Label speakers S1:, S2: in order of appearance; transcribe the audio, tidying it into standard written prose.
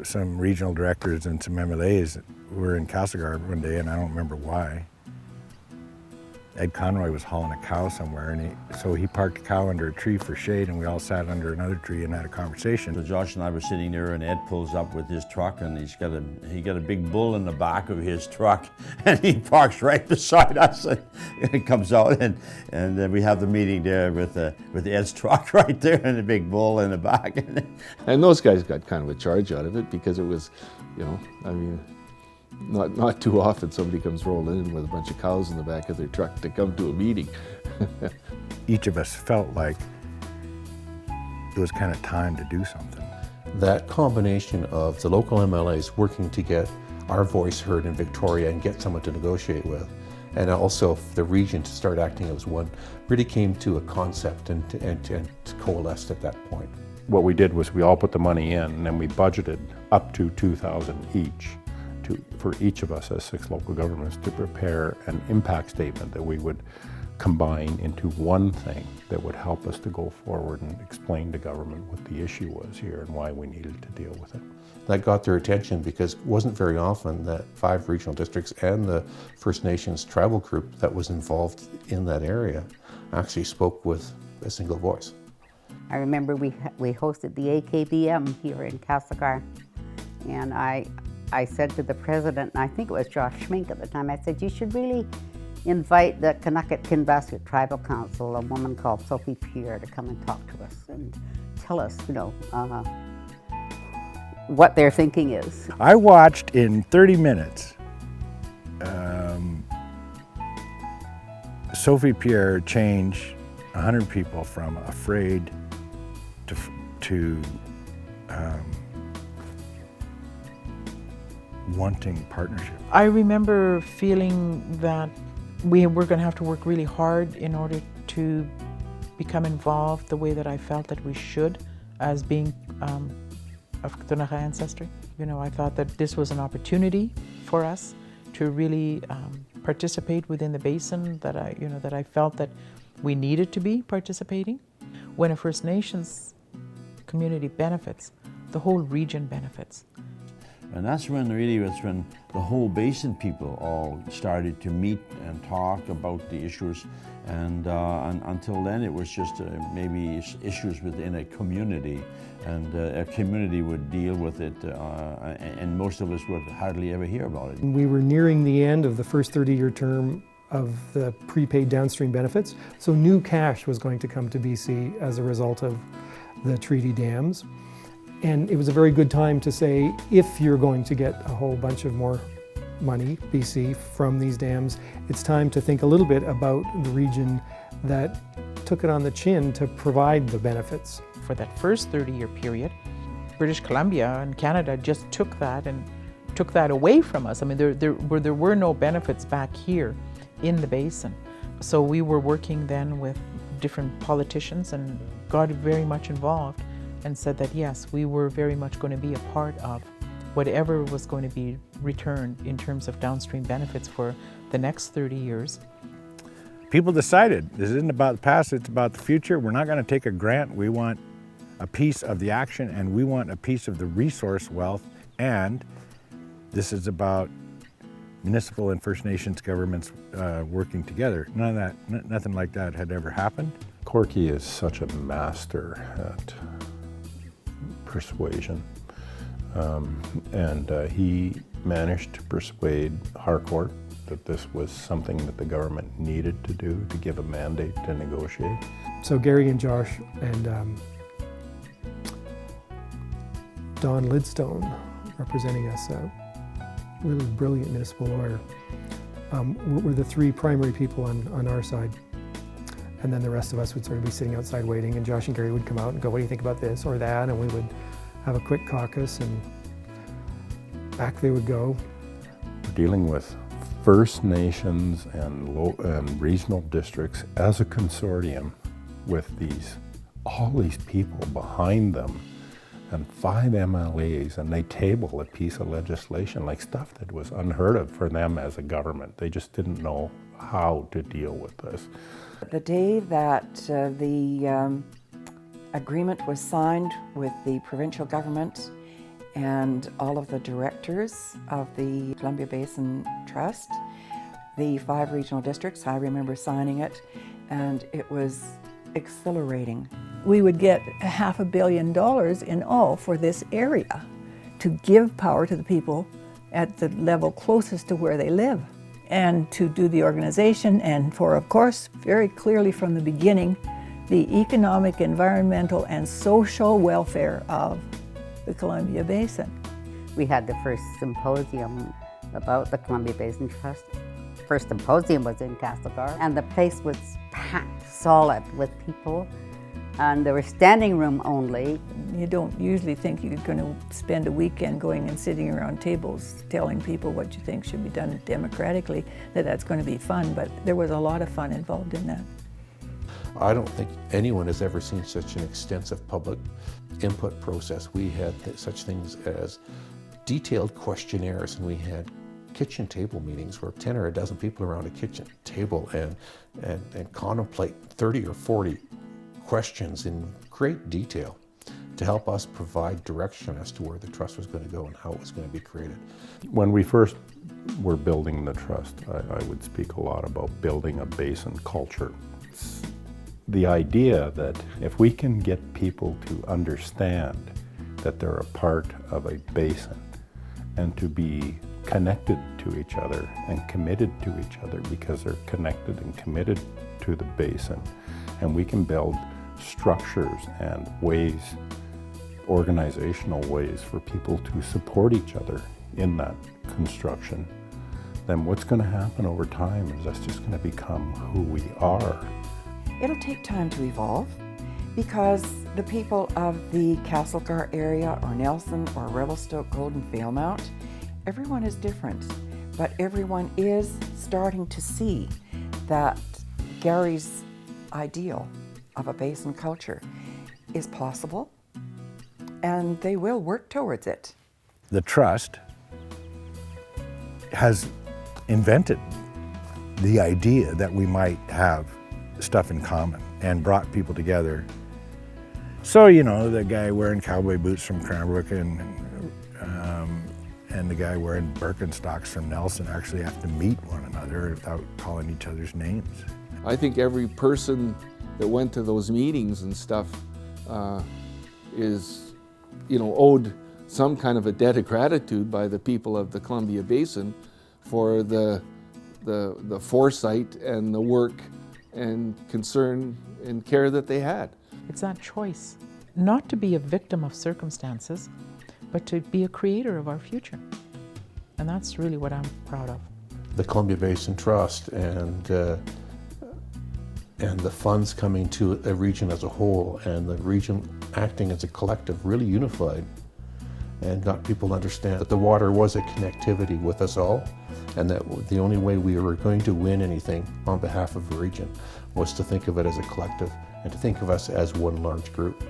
S1: Some regional directors and some MLAs were in Castlegar one day, and I don't remember why. Ed Conroy was hauling a cow somewhere, and so he parked a cow under a tree for shade, and we all sat under another tree and had a conversation.
S2: So Josh and I were sitting there, and Ed pulls up with his truck, and he got a big bull in the back of his truck, and he parks right beside us, and it comes out, and then we have the meeting there with Ed's truck right there, and the big bull in the back.
S3: And those guys got kind of a charge out of it because it was, I mean, not too often somebody comes rolling in with a bunch of cows in the back of their truck to come to a meeting.
S1: Each of us felt like it was kind of time to do something.
S4: That combination of the local MLAs working to get our voice heard in Victoria and get someone to negotiate with, and also the region to start acting as one, really came to a concept and coalesced at that point.
S5: What we did was we all put the money in, and then we budgeted up to $2,000 each for each of us as 6 local governments to prepare an impact statement that we would combine into one thing that would help us to go forward and explain to government what the issue was here and why we needed to deal with it.
S4: That got their attention because it wasn't very often that 5 regional districts and the First Nations tribal group that was involved in that area actually spoke with a single voice.
S6: I remember we hosted the AKBM here in Castlegar, and I said to the president, and I think it was Josh Schmink at the time, I said, you should really invite the Kanakit-Kinbasket Tribal Council, a woman called Sophie Pierre, to come and talk to us and tell us, what their thinking is.
S1: I watched in 30 minutes Sophie Pierre change 100 people from afraid to wanting partnership.
S7: I remember feeling that we were going to have to work really hard in order to become involved the way that I felt that we should as being of Ktunaxa ancestry. I thought that this was an opportunity for us to really participate within the basin that I felt that we needed to be participating. When a First Nations community benefits, the whole region benefits.
S2: And that's when the whole basin people all started to meet and talk about the issues, and until then it was just maybe issues within a community, and a community would deal with it, and most of us would hardly ever hear about it.
S8: We were nearing the end of the first 30-year term of the prepaid downstream benefits, so new cash was going to come to BC as a result of the treaty dams. And it was a very good time to say, if you're going to get a whole bunch of more money, BC, from these dams, it's time to think a little bit about the region that took it on the chin to provide the benefits.
S7: For that first 30-year period, British Columbia and Canada just took that away from us. I mean, there were no benefits back here in the basin. So we were working then with different politicians and got very much involved, and said that yes, we were very much going to be a part of whatever was going to be returned in terms of downstream benefits for the next 30 years.
S1: People decided this isn't about the past, it's about the future. We're not going to take a grant. We want a piece of the action, and we want a piece of the resource wealth, and this is about municipal and First Nations governments working together. None of that, nothing like that had ever happened.
S5: Corky is such a master at persuasion, and he managed to persuade Harcourt that this was something that the government needed to do to give a mandate to negotiate.
S8: So Gary and Josh and Don Lidstone, representing us, a really brilliant municipal lawyer, were the 3 primary people on our side. And then the rest of us would sort of be sitting outside waiting, and Josh and Gary would come out and go, what do you think about this or that? And we would have a quick caucus, and back they would go.
S5: We're dealing with First Nations and regional districts as a consortium with all these people behind them, and 5 MLAs, and they table a piece of legislation, like stuff that was unheard of for them as a government. They just didn't know how to deal with this.
S9: The day that the agreement was signed with the provincial government and all of the directors of the Columbia Basin Trust, the 5 regional districts. I remember signing it, and it was exhilarating.
S10: We would get $500 million in all for this area to give power to the people at the level closest to where they live, and to do the organization, and for, of course, very clearly from the beginning, the economic, environmental, and social welfare of the Columbia Basin.
S6: We had the first symposium about the Columbia Basin Trust. First symposium was in Castlegar, and the place was packed solid with people, and there was standing room only.
S10: You don't usually think you're going to spend a weekend going and sitting around tables telling people what you think should be done democratically, that's going to be fun, but there was a lot of fun involved in that.
S4: I don't think anyone has ever seen such an extensive public input process. We had such things as detailed questionnaires, and we had kitchen table meetings where 10 or a dozen people around a kitchen table and contemplate 30 or 40 questions in great detail to help us provide direction as to where the trust was going to go and how it was going to be created.
S5: When we first were building the trust, I would speak a lot about building a basin culture. It's the idea that if we can get people to understand that they're a part of a basin and to be connected to each other and committed to each other because they're connected and committed to the basin, and we can build structures and ways, organizational ways for people to support each other in that construction, then what's going to happen over time is that's just going to become who we are.
S9: It'll take time to evolve because the people of the Castlegar area or Nelson or Revelstoke, Golden Valemount, everyone is different, but everyone is starting to see that Gary's ideal of a basin culture is possible, and they will work towards it.
S1: The trust has invented the idea that we might have stuff in common and brought people together. So, you know, the guy wearing cowboy boots from Cranbrook and the guy wearing Birkenstocks from Nelson actually have to meet one another without calling each other's names.
S3: I think every person that went to those meetings and stuff is, you know, owed some kind of a debt of gratitude by the people of the Columbia Basin for the foresight and the work and concern and care that they had.
S7: It's that choice, not to be a victim of circumstances, but to be a creator of our future. And that's really what I'm proud of.
S4: The Columbia Basin Trust and the funds coming to a region as a whole, and the region acting as a collective, really unified and got people to understand that the water was a connectivity with us all, and that the only way we were going to win anything on behalf of the region was to think of it as a collective and to think of us as one large group.